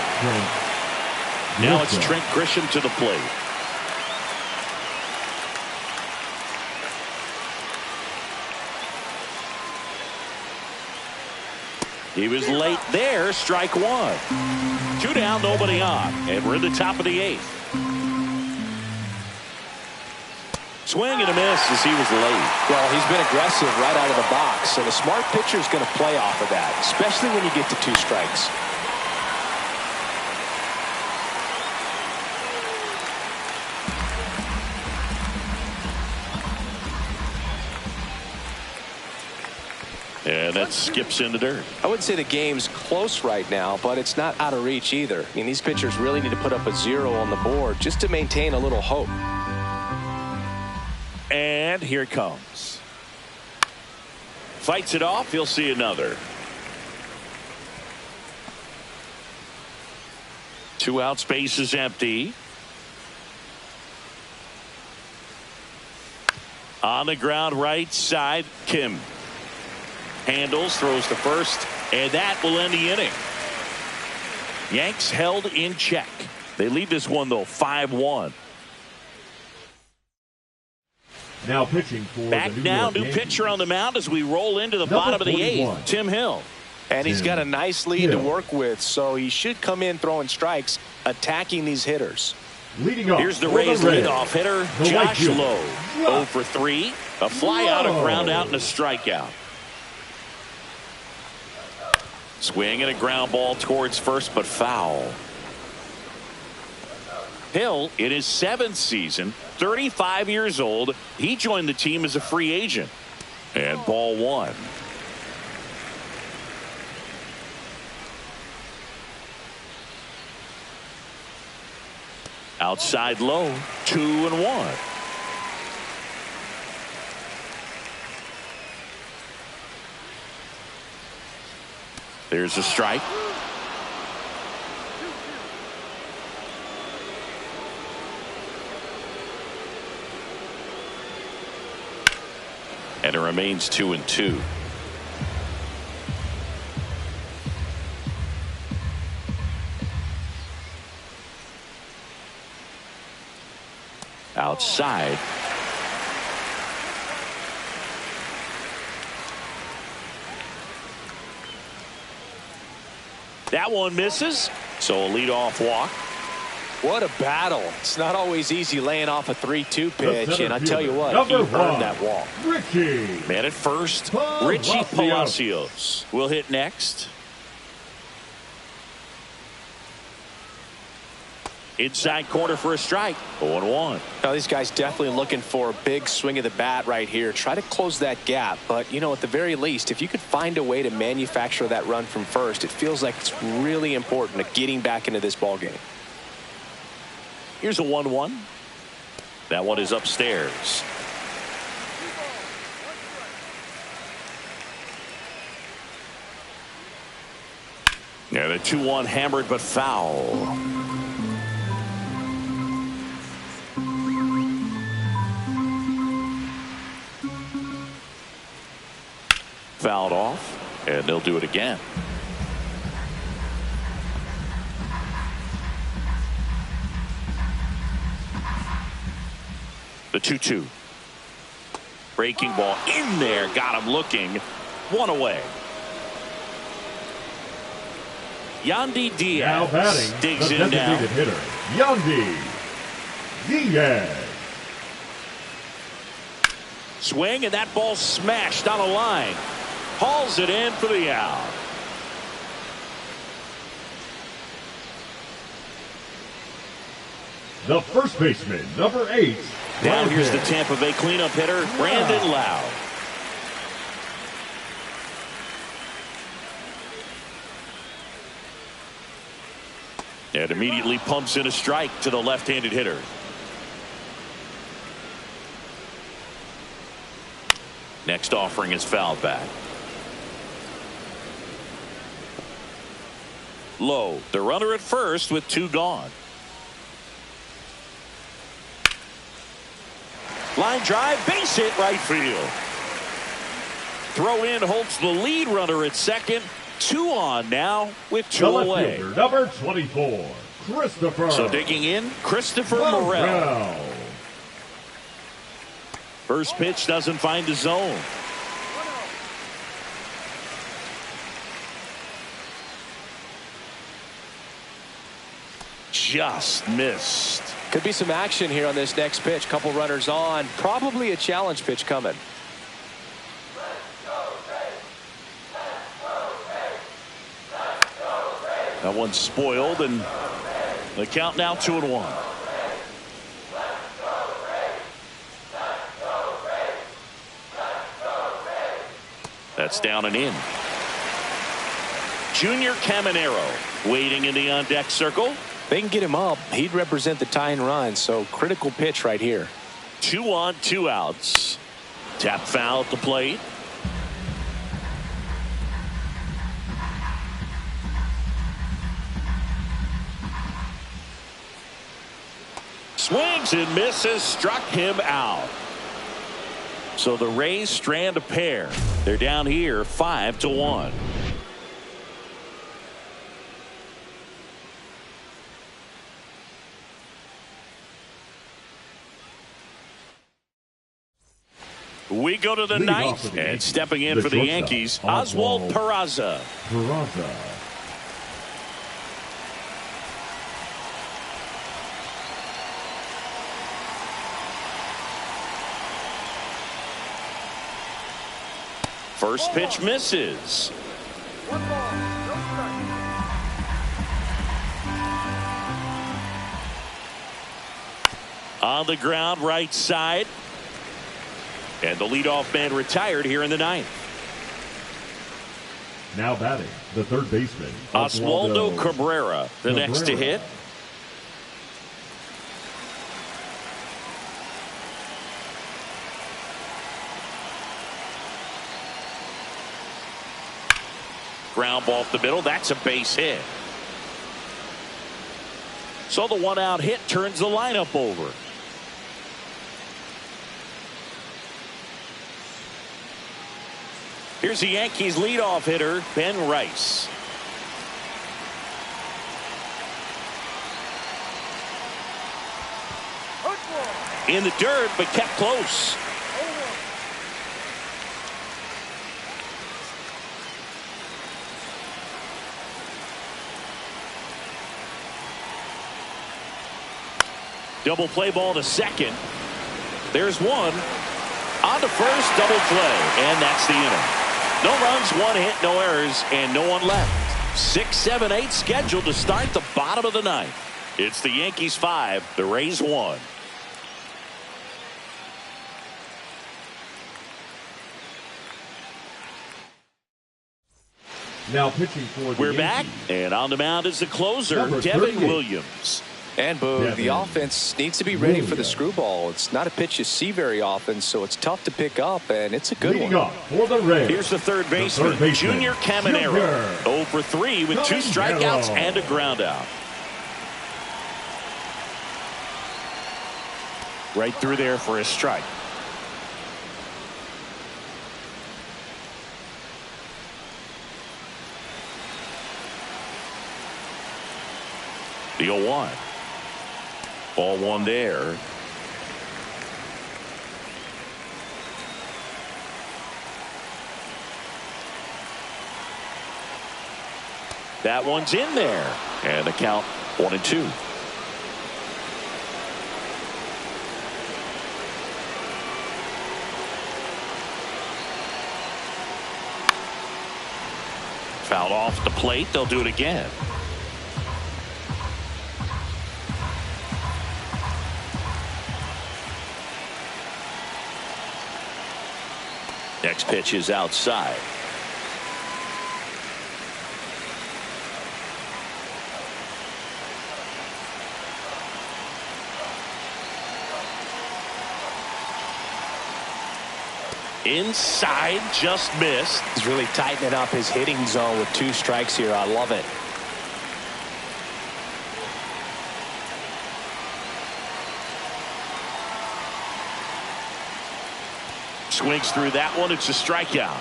now it's Trent Grisham to the plate. He was late there. Strike one. 2 down, nobody on. And we're in the top of the 8th. Swing and a miss as he was late. Well, he's been aggressive right out of the box, and a smart pitcher is going to play off of that, especially when you get to 2 strikes. And that skips in the dirt. I wouldn't say the game's close right now, but it's not out of reach either. I mean, these pitchers really need to put up a 0 on the board just to maintain a little hope. And here it comes. Fights it off. He'll see another. 2 out, space is empty. On the ground, right side, Kim. Handles, throws to first, and that will end the inning. Yanks held in check. They lead this one, though, 5-1. Now pitching for back the now, York new Yankees. pitcher on the mound as we roll into the bottom of the 8th. Tim Hill. And he's got a nice lead to work with, so he should come in throwing strikes, attacking these hitters. Leading off. Here's the Rays leadoff hitter, Josh Lowe. 0 for 3. A fly out, a ground out, and a strikeout. Swing and a ground ball towards first, but foul. Hill, in his 7th season, 35 years old, he joined the team as a free agent. And ball 1. Outside low, 2-1. There's a strike. And it remains 2-2. Outside. That one misses. So a leadoff walk. What a battle. It's not always easy laying off a 3-2 pitch, and I tell you what, he earned that walk. Man at first, Richie Palacios will hit next. Inside corner for a strike. 0-1. Now these guys definitely looking for a big swing of the bat right here. Try to close that gap, but you know, at the very least, if you could find a way to manufacture that run from first, it feels like it's really important to getting back into this ball game. Here's a 1-1. That one is upstairs. Yeah, the 2-1 hammered but foul. Fouled off, and they'll do it again. The 2-2. Breaking ball in there. Got him looking. One away. Yandy Diaz now batting, digs the in now. hitter, Yandy Diaz. Swing, and that ball smashed on a line. Hauls it in for the out. The first baseman, number 8. Now here's the Tampa Bay cleanup hitter, Brandon Lowe. And immediately pumps in a strike to the left-handed hitter. Next offering is fouled back. Low, the runner at first with 2 gone. Line drive, base hit right field. Throw in holds the lead runner at second. 2 on now with 2 away. Fielder, number 24, Christopher. So digging in, Christopher Morel. First pitch doesn't find the zone. Just missed. Could be some action here on this next pitch. Couple runners on. Probably a challenge pitch coming. That one's spoiled, and the count now 2-1. That's down and in. Junior Caminero waiting in the on-deck circle. They can get him up. He'd represent the tying run, so critical pitch right here. 2 on, 2 outs. Tap foul at the plate. Swings and misses, struck him out. So the Rays strand a pair. They're down here 5-1. We go to the ninth, and stepping in for the Yankees, Oswald Peraza. First pitch misses. 1 ball, no strike. On the ground, right side. And the leadoff man retired here in the ninth. Now batting, the third baseman, Oswaldo Cabrera, the next to hit. Ground ball up the middle. That's a base hit. So the one-out hit turns the lineup over. Here's the Yankees leadoff hitter, Ben Rice. In the dirt, but kept close. Double play ball to second. There's one. On to first, double play, and that's the inning. No runs, one hit, no errors, and no one left. 6, 7, 8 scheduled to start the bottom of the ninth. It's the Yankees 5, the Rays 1. Now pitching for the We're back, Yankees. and on the mound is the closer, Number Devin 38. Williams. And Boog, the offense needs to be ready for the screwball. It's not a pitch you see very often, so it's tough to pick up, and it's a good Leading one. up for the Rays. Here's the third baseman, Junior Caminero. 0 for 3 with 2 strikeouts and a ground out. Right through there for a strike. The 0-1. Ball one there. That one's in there. And the count 1-2. Fouled off the plate. They'll do it again. Next pitch is outside. Inside, just missed. He's really tightening up his hitting zone with 2 strikes here. I love it. Swings through that one. It's a strikeout.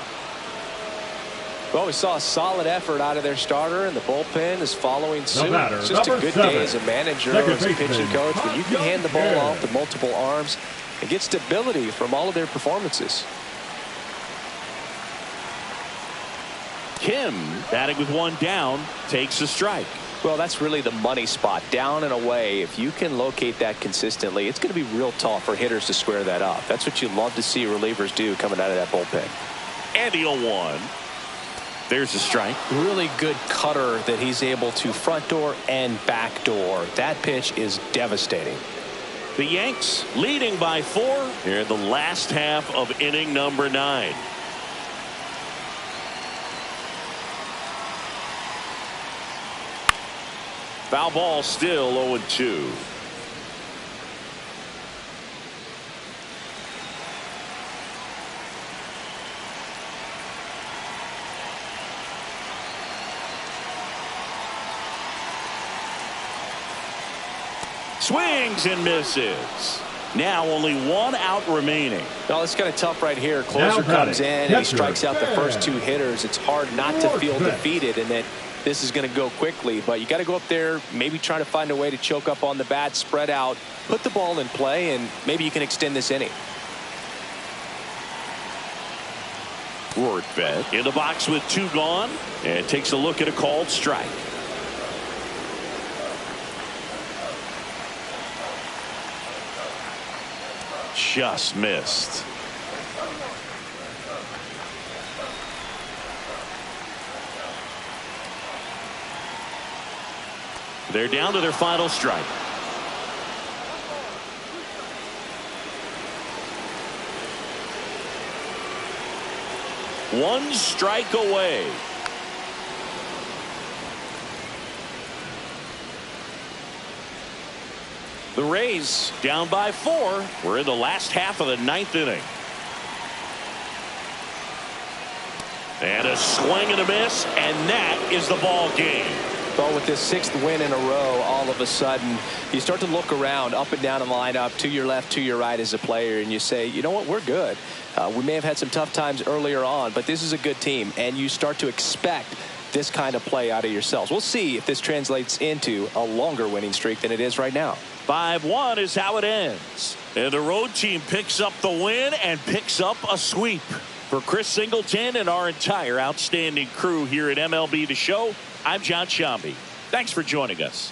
Well, we saw a solid effort out of their starter, and the bullpen is following suit. It's just a good day as a manager or as a pitching coach when you can hand the ball off to multiple arms and get stability from all of their performances. Kim, batting with 1 down, takes a strike. Well, that's really the money spot, down and away. If you can locate that consistently, it's going to be real tough for hitters to square that up. That's what you love to see relievers do coming out of that bullpen. And the 0-1. There's a strike. Really good cutter that he's able to front door and back door. That pitch is devastating. The Yanks leading by 4 here in the last half of inning number 9. Foul ball, still 0-2. Swings and misses. Now only 1 out remaining. Well, it's kind of tough right here. Closer comes in and he strikes out the first 2 hitters. It's hard not to feel defeated and that this is going to go quickly, but you got to go up there, maybe try to find a way to choke up on the bat, spread out, put the ball in play, and maybe you can extend this inning. Rortvedt in the box with 2 gone and takes a look at a called strike. Just missed. They're down to their final strike. One strike away. The Rays down by 4. We're in the last half of the 9th inning. And a swing and a miss, and that is the ball game. Well, with this 6th win in a row, all of a sudden, you start to look around up and down the lineup, to your left, to your right as a player, and you say, you know what, we're good. We may have had some tough times earlier on, but this is a good team, and you start to expect this kind of play out of yourselves. We'll see if this translates into a longer winning streak than it is right now. 5-1 is how it ends. And the road team picks up the win and picks up a sweep. For Chris Singleton and our entire outstanding crew here at MLB The Show, I'm John Shambi. Thanks for joining us.